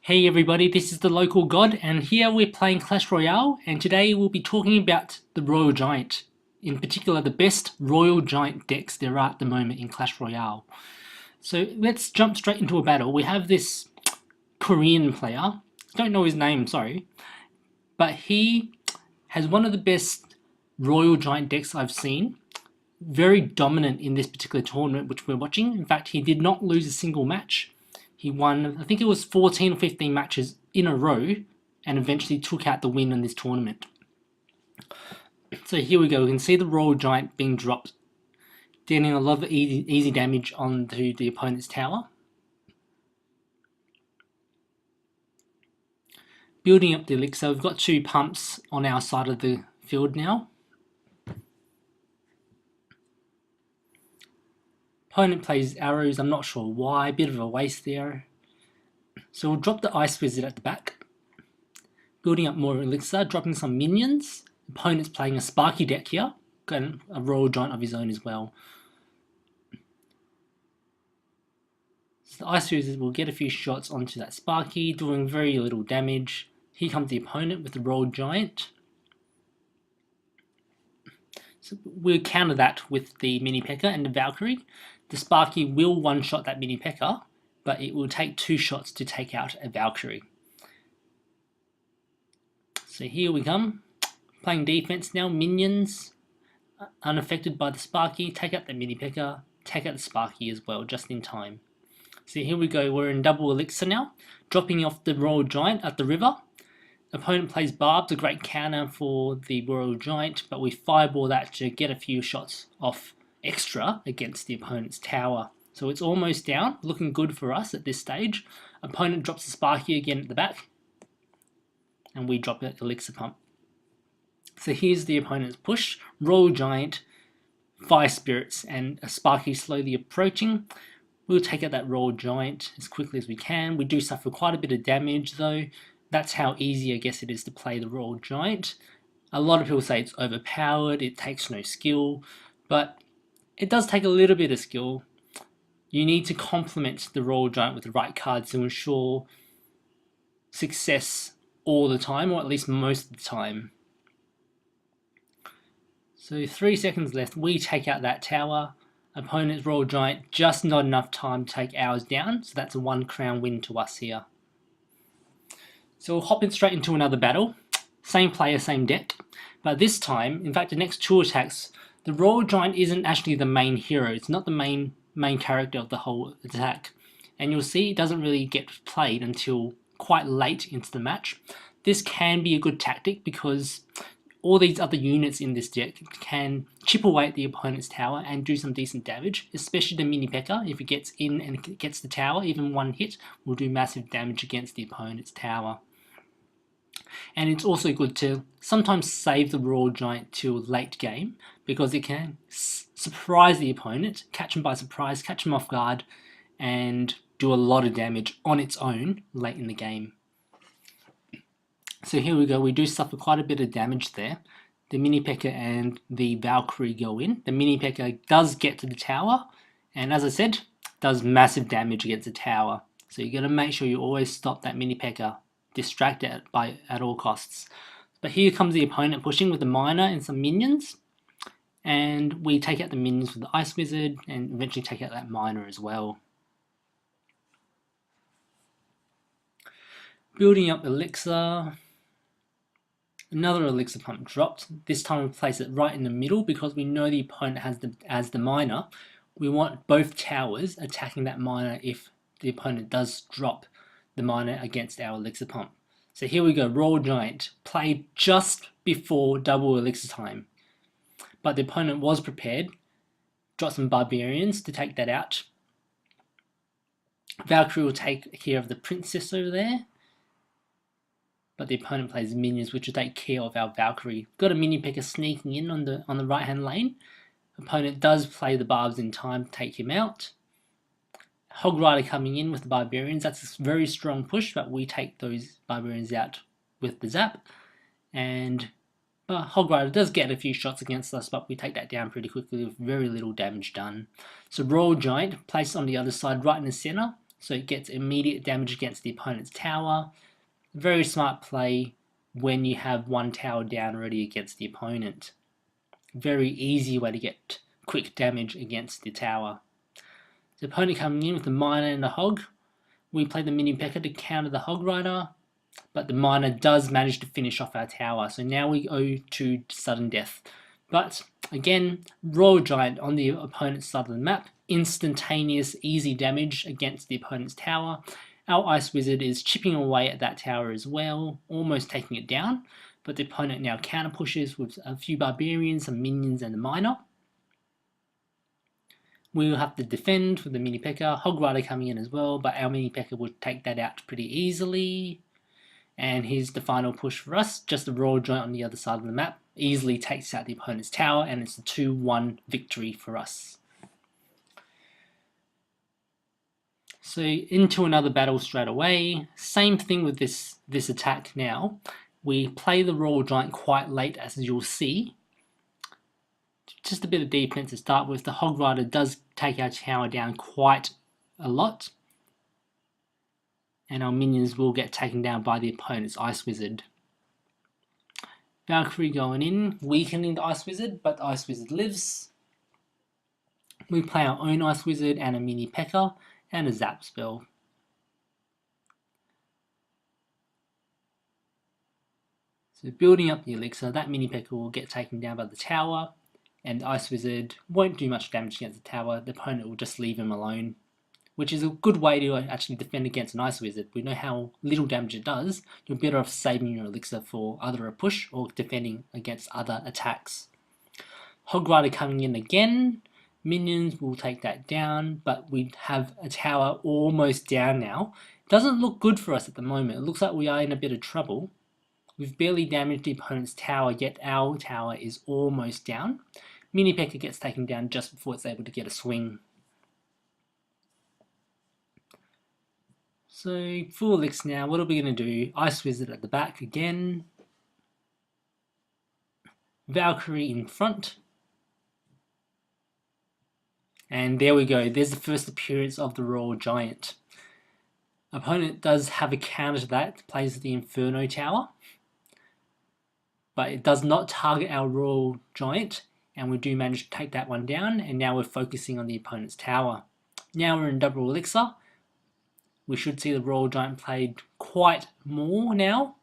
Hey everybody, this is the local god, and here we're playing Clash Royale, and today we'll be talking about the Royal Giant. In particular, the best Royal Giant decks there are at the moment in Clash Royale. So let's jump straight into a battle. We have this Korean player, don't know his name, sorry, but he has one of the best Royal Giant decks I've seen. Very dominant in this particular tournament which we're watching. In fact, he did not lose a single match. He won, I think it was 14 or 15 matches in a row and eventually took out the win in this tournament. So here we go. We can see the Royal Giant being dropped, dealing a lot of easy damage onto the opponent's tower. Building up the elixir. We've got two pumps on our side of the field now. Opponent plays arrows, I'm not sure why, a bit of a waste there. So we'll drop the Ice Wizard at the back. Building up more elixir, dropping some minions. Opponent's playing a Sparky deck here, got a Royal Giant of his own as well. So the Ice Wizard will get a few shots onto that Sparky, doing very little damage. Here comes the opponent with the Royal Giant. So we'll counter that with the Mini P.E.K.K.A. and the Valkyrie. The Sparky will one-shot that Mini P.E.K.K.A., but it will take 2 shots to take out a Valkyrie. So here we come, playing defense now. Minions, unaffected by the Sparky, take out the Mini P.E.K.K.A., take out the Sparky as well, just in time. So here we go, we're in double elixir now, dropping off the Royal Giant at the river. Opponent plays Barbs, a great counter for the Royal Giant, but we fireball that to get a few shots off extra against the opponent's tower. So it's almost down, looking good for us at this stage. Opponent drops the Sparky again at the back, and we drop the Elixir Pump. So here's the opponent's push. Royal Giant, Fire Spirits, and a Sparky slowly approaching. We'll take out that Royal Giant as quickly as we can. We do suffer quite a bit of damage though. That's how easy I guess it is to play the Royal Giant. A lot of people say it's overpowered, it takes no skill, but it does take a little bit of skill. You need to complement the Royal Giant with the right cards to ensure success all the time, or at least most of the time. So 3 seconds left, we take out that tower. Opponent's Royal Giant, just not enough time to take ours down, so that's a 1 crown win to us here. So we'll hop in straight into another battle. Same player, same deck. But this time, in fact the next 2 attacks, the Royal Giant isn't actually the main hero. It's not the main character of the whole attack. And you'll see it doesn't really get played until quite late into the match. This can be a good tactic because all these other units in this deck can chip away at the opponent's tower and do some decent damage, especially the Mini P.E.K.K.A. If it gets in and gets the tower, even 1 hit will do massive damage against the opponent's tower. And it's also good to sometimes save the Royal Giant till late game because it can surprise the opponent, catch him by surprise, catch him off guard, and do a lot of damage on its own late in the game. So here we go, we do suffer quite a bit of damage there. The Mini P.E.K.K.A. and the Valkyrie go in. The Mini P.E.K.K.A. does get to the tower, and as I said, does massive damage against the tower. So you got to make sure you always stop that Mini P.E.K.K.A. Distract it at all costs. But here comes the opponent pushing with the miner and some minions, and we take out the minions with the Ice Wizard and eventually take out that miner as well. Building up elixir. Another elixir pump dropped. This time we place it right in the middle because we know the opponent has the miner. We want both towers attacking that miner if the opponent does drop the miner against our elixir pump. So here we go, Royal Giant, played just before double elixir time. But the opponent was prepared, dropped some barbarians to take that out. Valkyrie will take care of the princess over there. But the opponent plays minions, which will take care of our Valkyrie. Got a Mini P.E.K.K.A. sneaking in on the right hand lane. Opponent does play the barbs in time to take him out. Hog Rider coming in with the barbarians. That's a very strong push, but we take those barbarians out with the zap. And Hog Rider does get a few shots against us, but we take that down pretty quickly with very little damage done. So Royal Giant placed on the other side, right in the center. so it gets immediate damage against the opponent's tower. Very smart play when you have one tower down already against the opponent. Very easy way to get quick damage against the tower. The opponent coming in with the miner and the hog. We play the mini P.E.K.K.A to counter the hog rider, but the miner does manage to finish off our tower. So now we go to sudden death. But again, Royal Giant on the opponent's side of the map, instantaneous easy damage against the opponent's tower. Our Ice Wizard is chipping away at that tower as well, almost taking it down, but the opponent now counter pushes with a few barbarians, some minions and a miner. We will have to defend with the mini P.E.K.K.A, Hog Rider coming in as well, but our mini P.E.K.K.A will take that out pretty easily. And here's the final push for us, just the Royal Giant on the other side of the map, easily takes out the opponent's tower, and it's a 2-1 victory for us. So into another battle straight away. Same thing with this attack now. We play the Royal Giant quite late, as you'll see. Just a bit of defense to start with. The Hog Rider does take our tower down quite a lot. And our minions will get taken down by the opponent's Ice Wizard. Valkyrie going in, weakening the Ice Wizard, but the Ice Wizard lives. We play our own Ice Wizard and a mini P.E.K.K.A and a zap spell. So building up the elixir, that mini P.E.K.K.A will get taken down by the tower, and the Ice Wizard won't do much damage against the tower. The opponent will just leave him alone, which is a good way to actually defend against an Ice Wizard. We know how little damage it does. You're better off saving your elixir for either a push or defending against other attacks. Hog Rider coming in again. Minions will take that down, but we have a tower almost down now. Doesn't look good for us at the moment. It looks like we are in a bit of trouble. We've barely damaged the opponent's tower, yet our tower is almost down. Mini P.E.K.K.A gets taken down just before it's able to get a swing. So full elixir now, what are we going to do? Ice Wizard at the back again. Valkyrie in front. And there we go, there's the first appearance of the Royal Giant. Opponent does have a counter to that, plays the Inferno Tower. But it does not target our Royal Giant, and we do manage to take that one down, and now we're focusing on the opponent's tower. Now we're in double elixir. We should see the Royal Giant played quite more now.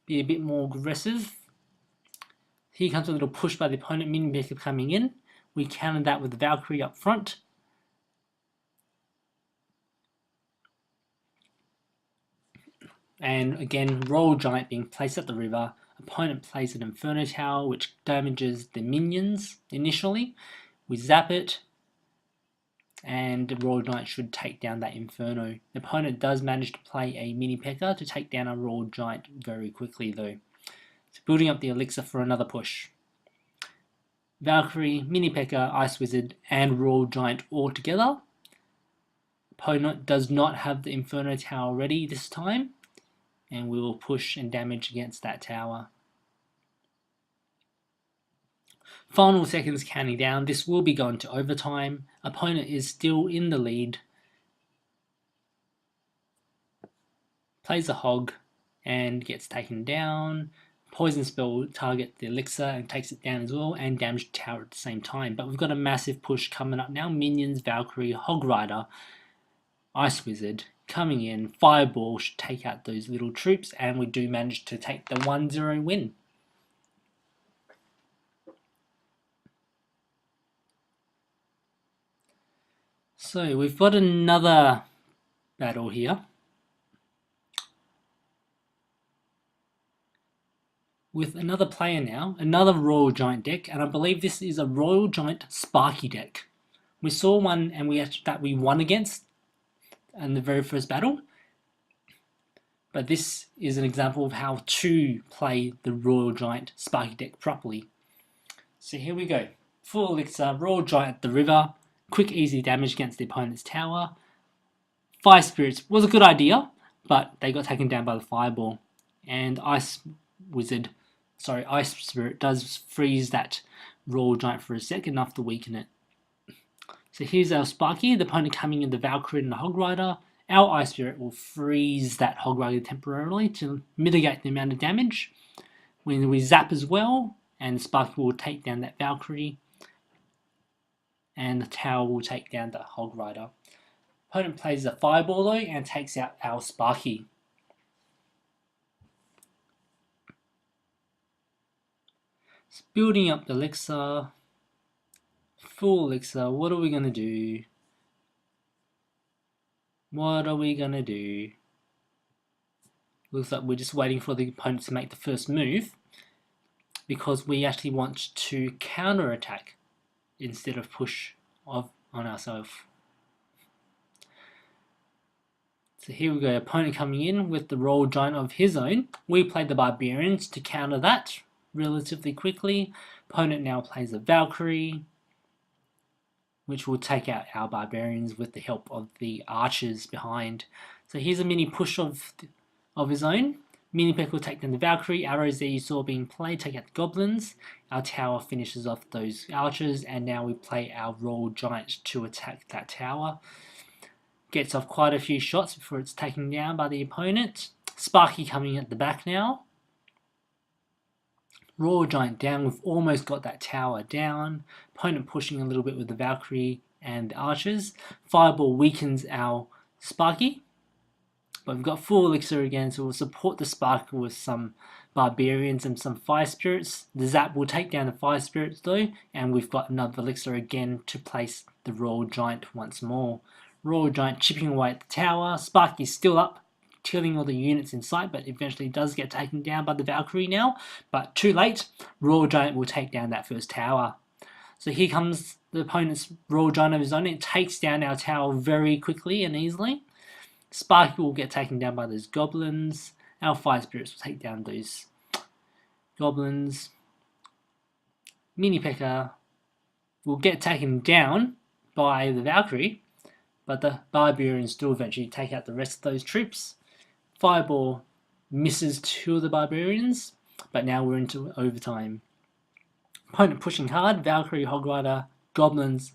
Be a bit more aggressive. Here comes a little push by the opponent, mini P.E.K.K.A coming in. We countered that with the Valkyrie up front. And again, Royal Giant being placed at the river. Opponent plays an Inferno Tower, which damages the minions initially. We zap it, and the Royal Giant should take down that Inferno. The opponent does manage to play a mini P.E.K.K.A to take down a Royal Giant very quickly though. So building up the elixir for another push. Valkyrie, mini P.E.K.K.A, Ice Wizard, and Royal Giant all together. Opponent does not have the Inferno Tower ready this time, and we will push and damage against that tower. Final seconds counting down. This will be going to overtime. Opponent is still in the lead. Plays a hog and gets taken down. Poison spell will target the elixir and takes it down as well, and damage the tower at the same time. But we've got a massive push coming up now. Minions, Valkyrie, Hog Rider, Ice Wizard coming in. Fireball should take out those little troops, and we do manage to take the 1-0 win. So we've got another battle here. With another player now, another Royal Giant deck, and I believe this is a Royal Giant Sparky deck. We saw one and that we won against in the very first battle, but this is an example of how to play the Royal Giant Sparky deck properly. So here we go. Full elixir, Royal Giant at the river, quick easy damage against the opponent's tower. Fire Spirits was a good idea, but they got taken down by the Fireball, and Ice Spirit does freeze that Royal Giant for a sec, enough to weaken it. So here's our Sparky, the opponent coming in the Valkyrie and the Hog Rider, Our Ice Spirit will freeze that Hog Rider temporarily to mitigate the amount of damage. When we zap as well, and Sparky will take down that Valkyrie, and the tower will take down the Hog Rider. Opponent plays a Fireball though and takes out our Sparky. It's building up the elixir. Full elixir. What are we going to do? What are we going to do? Looks like we're just waiting for the opponent to make the first move, because we actually want to counter attack instead of push on ourselves. So here we go, opponent coming in with the Royal Giant of his own. We played the Barbarians to counter that relatively quickly. Opponent now plays a Valkyrie, which will take out our Barbarians with the help of the archers behind. So here's a mini push of his own. Mini Peck will take down the Valkyrie. Arrows that you saw being played take out the Goblins. Our tower finishes off those archers, and now we play our Royal Giant to attack that tower. Gets off quite a few shots before it's taken down by the opponent. Sparky coming at the back now. Royal Giant down. We've almost got that tower down. Opponent pushing a little bit with the Valkyrie and the archers. Fireball weakens our Sparky. But we've got full elixir again, so we'll support the Sparkle with some Barbarians and some Fire Spirits. The Zap will take down the Fire Spirits though, and we've got another elixir again to place the Royal Giant once more. Royal Giant chipping away at the tower. Sparky's still up, killing all the units in sight, but eventually does get taken down by the Valkyrie now. But too late, Royal Giant will take down that first tower. So here comes the opponent's Royal Giant of his own. It takes down our tower very quickly and easily. Sparky will get taken down by those Goblins. Our Fire Spirits will take down those Goblins. Mini P.E.K.K.A. will get taken down by the Valkyrie, but the Barbarians still eventually take out the rest of those troops. Fireball misses two of the Barbarians, but now we're into overtime. Opponent pushing hard. Valkyrie, Hog Rider, Goblins,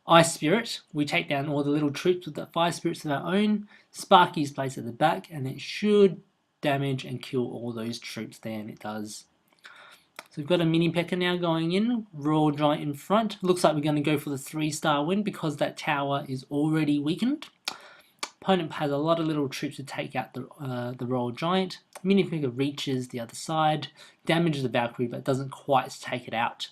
Ice Spirit. We take down all the little troops with the Fire Spirits of our own. Sparky's placed at the back, and it should damage and kill all those troops there, and it does. So we've got a Mini P.E.K.K.A. now going in. Royal Giant in front. Looks like we're going to go for the 3-star win because that tower is already weakened. Opponent has a lot of little troops to take out the Royal Giant. Mini P.E.K.K.A. reaches the other side, damages the Valkyrie, but doesn't quite take it out.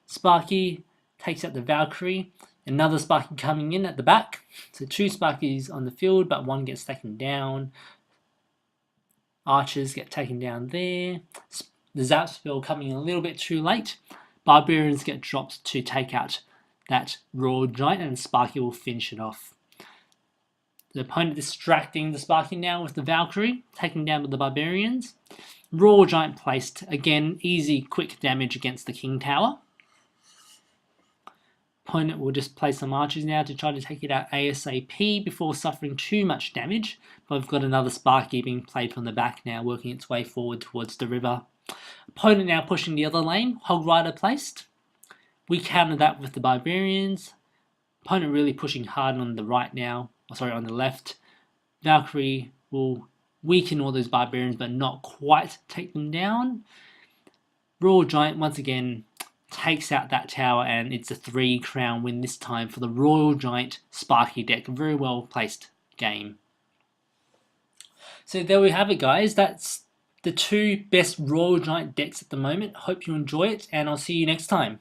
Sparky takes out the Valkyrie. Another Sparky coming in at the back. So 2 Sparkies on the field, but 1 gets taken down. Archers get taken down there. The Zap spell coming a little bit too late. Barbarians get dropped to take out that Royal Giant, and Sparky will finish it off. The opponent distracting the Sparky now with the Valkyrie, taking down with the Barbarians. Royal Giant placed, again, easy, quick damage against the King Tower. Opponent will just place some archers now to try to take it out ASAP before suffering too much damage. But we've got another Sparky being played from the back now, working its way forward towards the river. Opponent now pushing the other lane, Hog Rider placed. We counter that with the Barbarians. Opponent really pushing hard on the right now, on the left. Valkyrie will weaken all those Barbarians, but not quite take them down. Royal Giant once again takes out that tower, and it's a 3-crown win this time for the Royal Giant Sparky deck. Very well placed game. So there we have it, guys. That's the 2 best Royal Giant decks at the moment. Hope you enjoy it, and I'll see you next time.